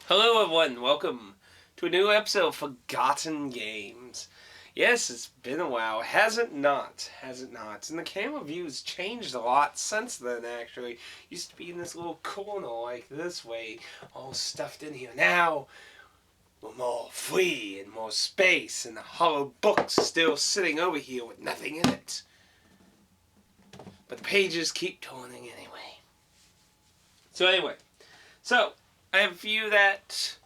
Hello everyone, welcome to a new episode of Forgotten Games. Yes, it's been a while, has it not? Has it not? And the camera views changed a lot since then, actually. Used to be in this little corner like this way, all stuffed in here. Now, we're more free and more space, and the hollow book's still sitting over here with nothing in it. But the pages keep turning anyway. So I have a few that...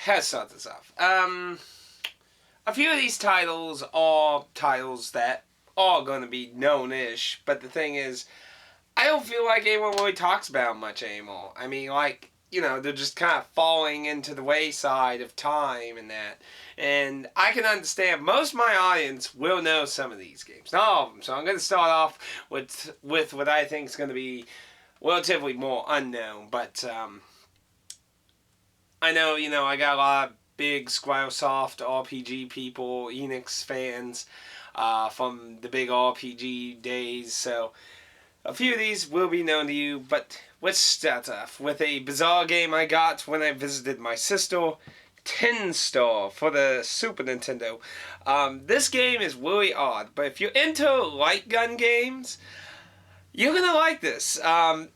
How to start this off? A few of these titles are titles that are going to be known-ish, but the thing is, I don't feel like anyone really talks about them much anymore. I mean, like, you know, they're just kind of falling into the wayside of time and that. And I can understand most of my audience will know some of these games. Not all of them. So I'm going to start off with what I think is going to be relatively more unknown. But I know, I got a lot of big Squaresoft RPG people, Enix fans from the big RPG days. So a few of these will be known to you, but let's start off with a bizarre game I got when I visited my sister, Tin Star, for the Super Nintendo. This game is Willy Odd, but if you're into light gun games, you're gonna like this.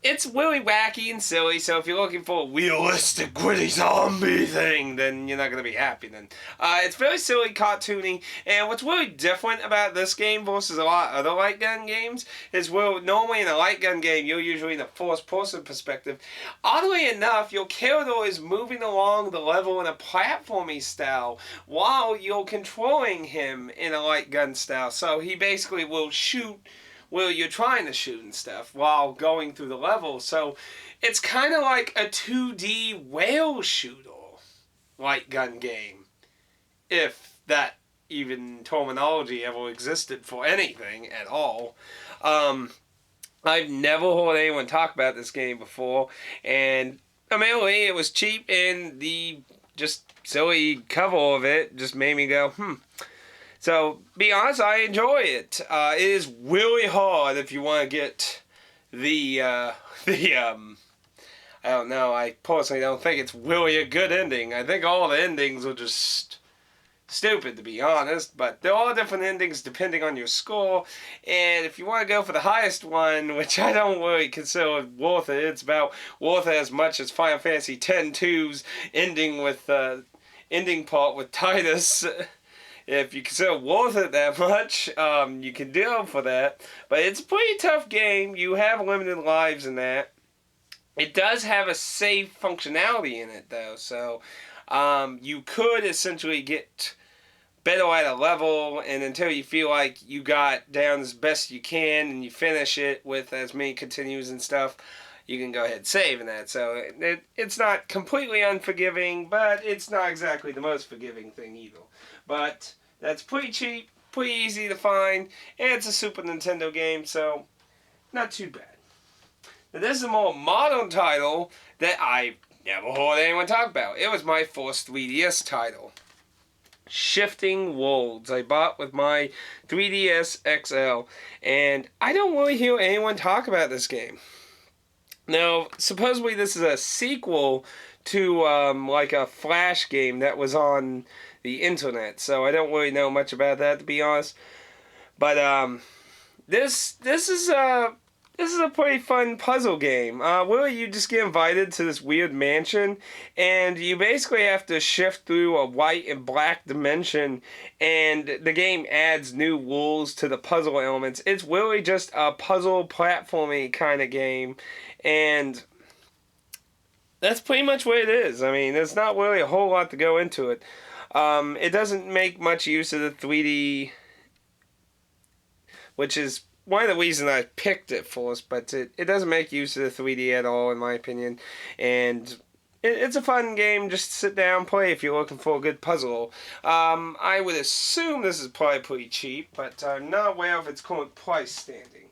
It's really wacky and silly, so if you're looking for a realistic, gritty zombie thing, then you're not gonna be happy then. It's very silly, cartoony, and what's really different about this game versus a lot of other light gun games is where normally in a light gun game, you're usually in a first-person perspective. Oddly enough, your character is moving along the level in a platforming style while you're controlling him in a light gun style. So he basically will shoot you're trying to shoot and stuff while going through the level. So it's kind of like a 2D whale shooter light gun game, if that even terminology ever existed for anything at all. I've never heard anyone talk about this game before, and immediately it was cheap, and the just silly cover of it just made me go, So, be honest, I enjoy it. It is really hard if you want to get I don't know, I personally don't think it's really a good ending. I think all the endings are just stupid, to be honest, but there are different endings depending on your score, and if you want to go for the highest one, which I don't really consider worth it, it's about worth it as much as Final Fantasy X-2's ending part with Titus. If you consider worth it that much, you can deal for that. But it's a pretty tough game. You have limited lives in that. It does have a save functionality in it, though. So you could essentially get better at a level, and until you feel like you got down as best you can and you finish it with as many continues and stuff, you can go ahead and save in that. So it's not completely unforgiving, but it's not exactly the most forgiving thing either. But that's pretty cheap, pretty easy to find, and it's a Super Nintendo game, so not too bad. Now this is a more modern title that I never heard anyone talk about. It was my first 3DS title. Shifting Worlds. I bought with my 3DS XL, and I don't really hear anyone talk about this game. Now, supposedly this is a sequel to like a Flash game that was on the internet, so I don't really know much about that, to be honest. But this is a pretty fun puzzle game. Where you just get invited to this weird mansion, and you basically have to shift through a white and black dimension, and the game adds new rules to the puzzle elements. It's really just a puzzle platforming kind of game, and that's pretty much what it is. I mean, there's not really a whole lot to go into it. It doesn't make much use of the 3D, which is one of the reasons I picked it first, but it doesn't make use of the 3D at all, in my opinion. And it's a fun game just to sit down and play if you're looking for a good puzzle. I would assume this is probably pretty cheap, but I'm not aware of its current price standing.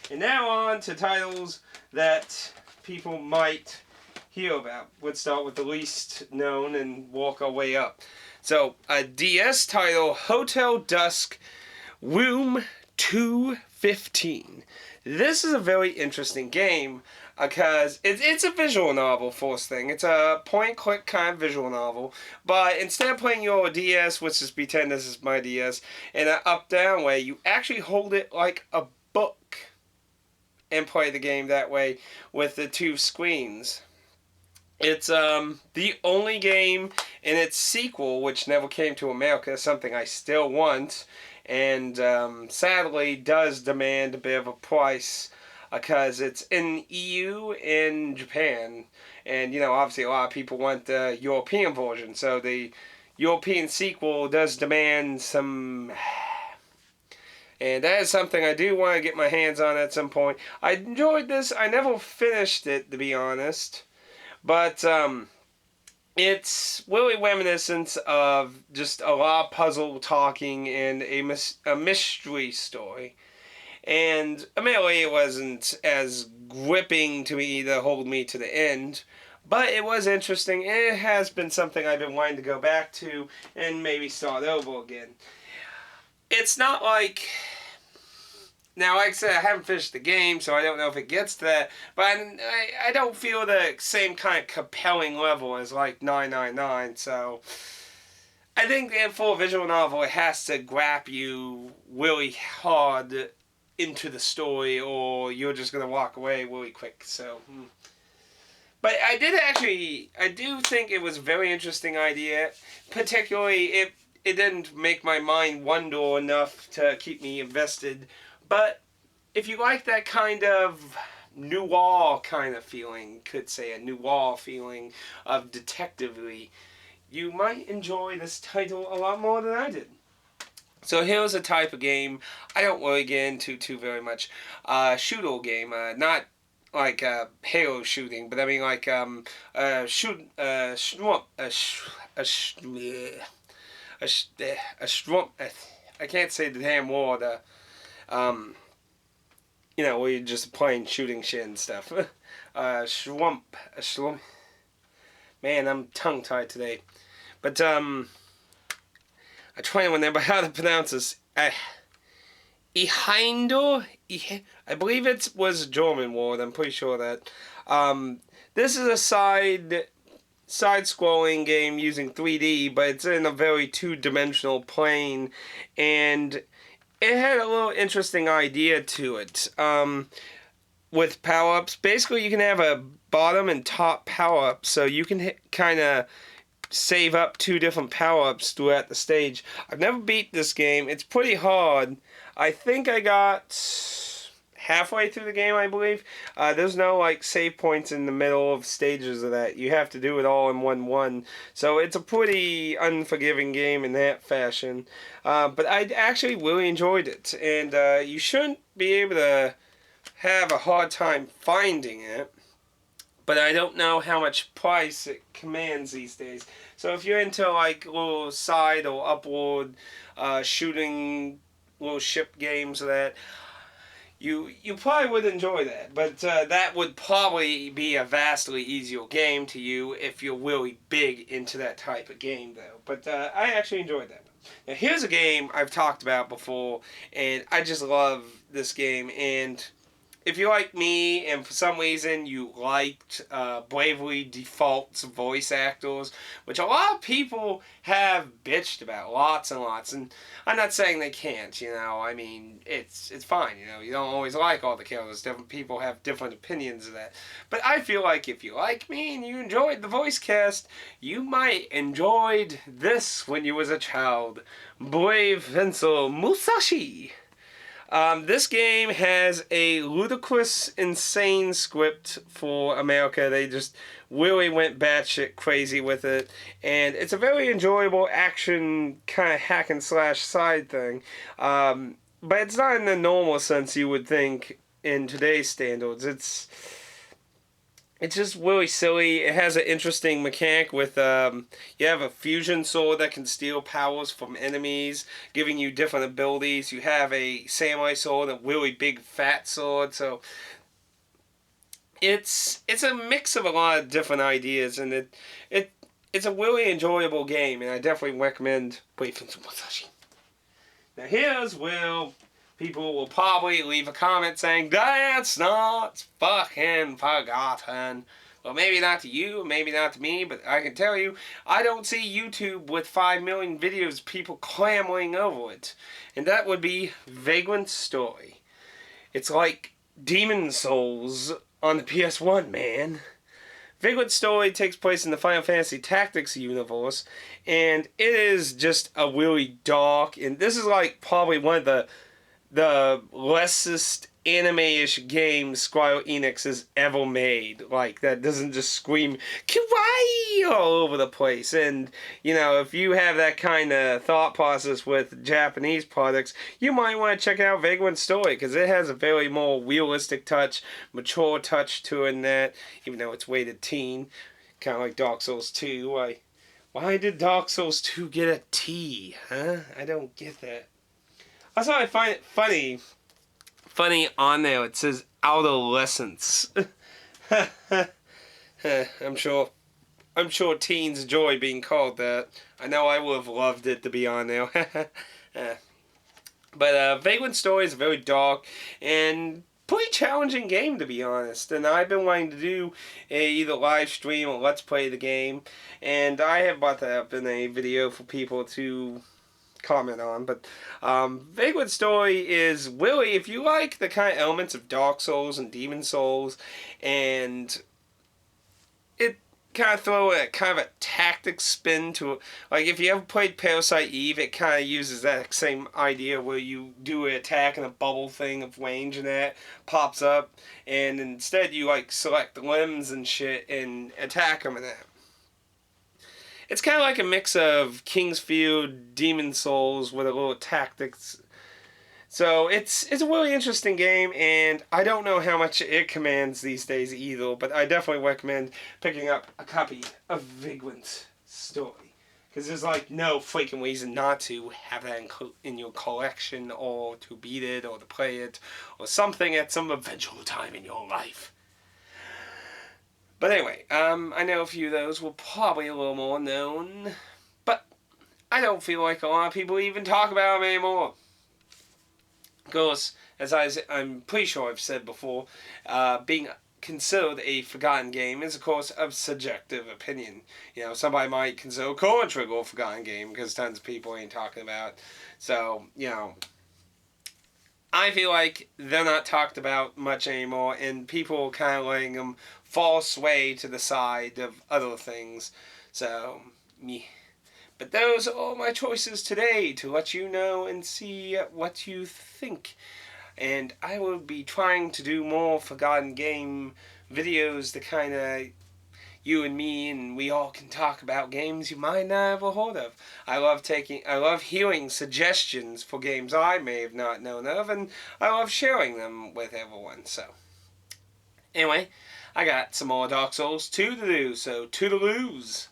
And now on to titles that people might hear about. Let's start with the least known and work our way up. So, a DS title, Hotel Dusk Room 215. This is a very interesting game. because it's a visual novel, first thing. It's a point-click kind of visual novel, but instead of playing your DS, which is pretend this is my DS, in an up-down way, you actually hold it like a book and play the game that way with the two screens. It's the only game in its sequel, which never came to America, something I still want, and sadly does demand a bit of a price because it's in EU and Japan, and obviously a lot of people want the European version, so the European sequel does demand some. And that is something I do want to get my hands on at some point. I enjoyed this. I never finished it, to be honest. But it's really reminiscent of just a lot of puzzle talking and a mystery story. And admittedly, it wasn't as gripping to me to hold me to the end. But it was interesting. And it has been something I've been wanting to go back to and maybe start over again. It's not like... Now, like I said, I haven't finished the game, so I don't know if it gets to that. But I don't feel the same kind of compelling level as, like, 999. So, I think for a visual novel, it has to grab you really hard into the story, or you're just going to walk away really quick. So, But I do think it was a very interesting idea. Particularly, it didn't make my mind wander enough to keep me invested. But if you like that kind of noir kind of feeling, could say a noir feeling of detective-y, you might enjoy this title a lot more than I did. So here's a type of game I don't really get into too very much. Shooter game, not like Halo shooting, but I mean like I can't say the damn word. Where you're just playing shooting shit and stuff. A slump. Man, I'm tongue-tied today. But, I try to remember how to pronounce this. Ihindo? I believe it was a German word, I'm pretty sure that. This is a side-scrolling game using 3D, but it's in a very two-dimensional plane, and it had a little interesting idea to it. With power-ups, basically you can have a bottom and top power-up, so you can kind of save up two different power-ups throughout the stage. I've never beat this game. It's pretty hard. I think I got halfway through the game, I believe. There's no like save points in the middle of stages of that. You have to do it all in one. So it's a pretty unforgiving game in that fashion. But I actually really enjoyed it. And you shouldn't be able to have a hard time finding it. But I don't know how much price it commands these days. So if you're into like little side or upward shooting little ship games of that, you probably would enjoy that. But that would probably be a vastly easier game to you if you're really big into that type of game, though. But I actually enjoyed that. Now here's a game I've talked about before, and I just love this game. And if you're like me, and for some reason you liked Bravely Default's voice actors, which a lot of people have bitched about, lots and lots, and I'm not saying they can't, I mean, it's fine, you don't always like all the characters, different people have different opinions of that, but I feel like if you like me and you enjoyed the voice cast, you might enjoyed this when you was a child, Brave Fencer Musashi. This game has a ludicrous, insane script for America. They just really went batshit crazy with it. And it's a very enjoyable action kind of hack and slash side thing. But it's not in the normal sense you would think in today's standards. It's just really silly. It has an interesting mechanic with, you have a fusion sword that can steal powers from enemies, giving you different abilities. You have a samurai sword, a really big fat sword, so it's a mix of a lot of different ideas, and it's a really enjoyable game, and I definitely recommend Brave Fencer Musashi. Now here's where People will probably leave a comment saying, that's not fucking forgotten. Well, maybe not to you, maybe not to me, but I can tell you, I don't see YouTube with 5 million videos of people clamoring over it. And that would be Vagrant Story. It's like Demon Souls on the PS1, man. Vagrant Story takes place in the Final Fantasy Tactics universe, and it is just a really dark, and this is like probably one of the lessest anime-ish games Square Enix has ever made. Like, that doesn't just scream kawaii all over the place. And, you know, if you have that kind of thought process with Japanese products, you might want to check out Vagrant Story, because it has a very more realistic touch, mature touch to it in that, even though it's rated teen. Kind of like Dark Souls 2. Why did Dark Souls 2 get a T, huh? I don't get that. Also, I find it funny on there it says adolescence. I'm sure teens enjoy being called that. I know I would have loved it to be on there. But Vagrant Story is a very dark and pretty challenging game, to be honest. And I've been wanting to do either live stream or let's play the game. And I have brought that up in a video for people to comment on. But Vagrant Story is really, if you like the kind of elements of Dark Souls and Demon Souls, and it kind of throw a kind of a tactics spin to it. Like, if you ever played Parasite Eve, it kind of uses that same idea where you do an attack and a bubble thing of range and that pops up, and instead you like select limbs and shit and attack them and that. It's kind of like a mix of Kingsfield, Demon Souls with a little tactics. So it's a really interesting game, and I don't know how much it commands these days either, but I definitely recommend picking up a copy of Vagrant Story. Because there's like no freaking reason not to have that in your collection, or to beat it, or to play it, or something at some eventual time in your life. But anyway, I know a few of those were probably a little more known, but I don't feel like a lot of people even talk about them anymore. Of course, as I'm pretty sure I've said before, being considered a forgotten game is, of course, a subjective opinion. You know, somebody might consider Chrono Trigger a forgotten game because tons of people ain't talking about it. So, you know, I feel like they're not talked about much anymore, and people are kind of letting them fall sway to the side of other things. So, me. But those are all my choices today to let you know and see what you think. And I will be trying to do more forgotten game videos to kind of you and me and we all can talk about games you might not have heard of. I love hearing suggestions for games I may have not known of, and I love sharing them with everyone. So, anyway, I got some more Dark Souls 2 to do, so toodaloos.